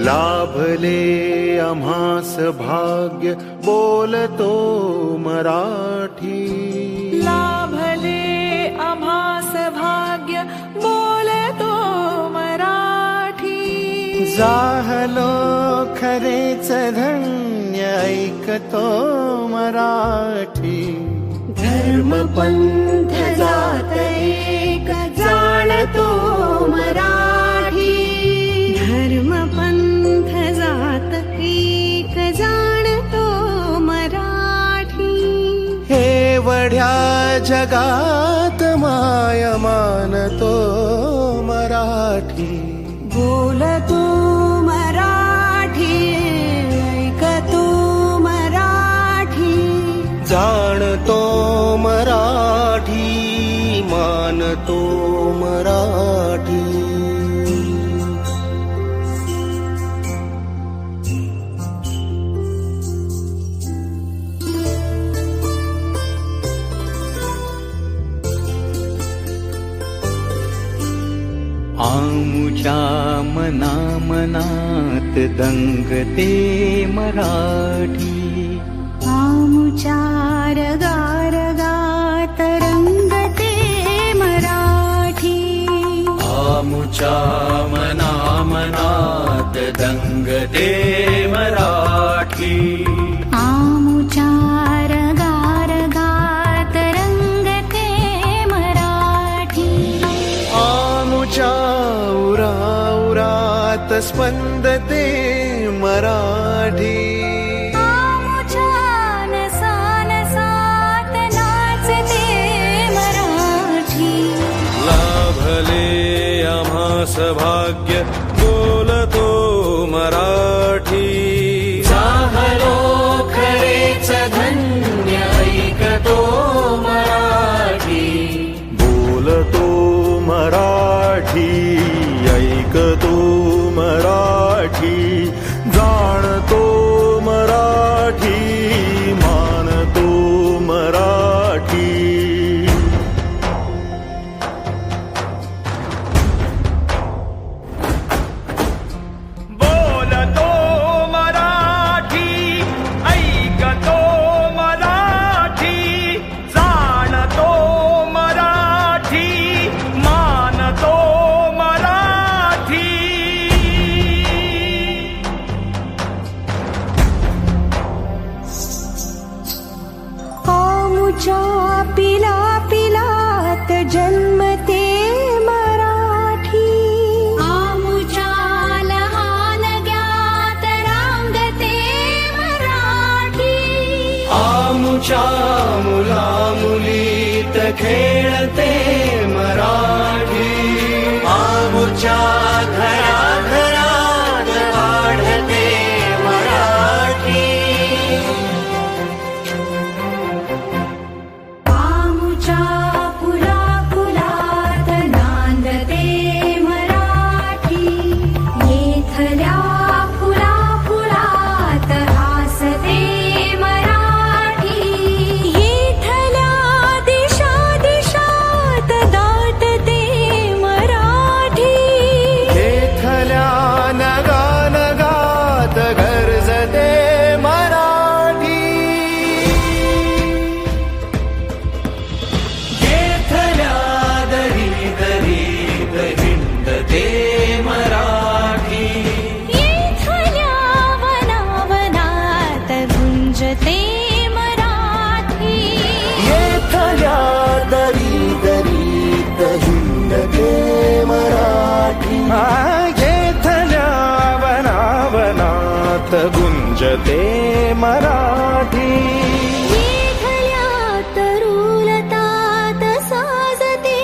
लाभले आम्हास भाग्य बोलतो मराठी. लाभले आम्हास भाग्य बोलतो मराठी. जाहलो खरेच धन्य ऐकतो मराठी. धर्म पंथ जात एक जाणतो मराठी. धर्म पंथ जात एक जाणतो मराठी. एवढ्या जगात माय मानतो मराठी. बोलतो मराठी, ऐकतो मराठी. जाणतो मराठी, मानतो मराठी. आमुच्या मना मनात दंगते मराठी. आमुच्या रगा रगात रंगते मराठी. आमुच्या मना मनात दंगते मराठी. आमुच्या रगा रगात रंगते मराठी. आमुच्या उरा उरात स्पंदते मराठी. भाग्य बोलतो मराठी. जाहलो खरेच धन्य ऐकतो मराठी. बोलतो मराठी, ऐकतो मराठी. जाणतो मराठी, मानतो मराठी. पिला पिलात जन्मते मराठी. आमुच्या लहान ज्ञात रांगते मराठी. आमुच्या मुला मुलीत खेळते मराठी. आमुच्या घरा घरात वाढते मराठी. येथल्या वनावनात गुंजते मराठी. येथल्या तरुलतात साजते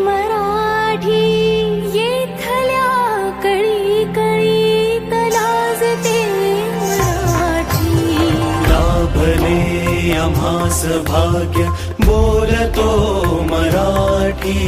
मराठी. येथल्या कळी कळीत लाजते मराठी. लाभले आम्हास भाग्य बोलतो मराठी.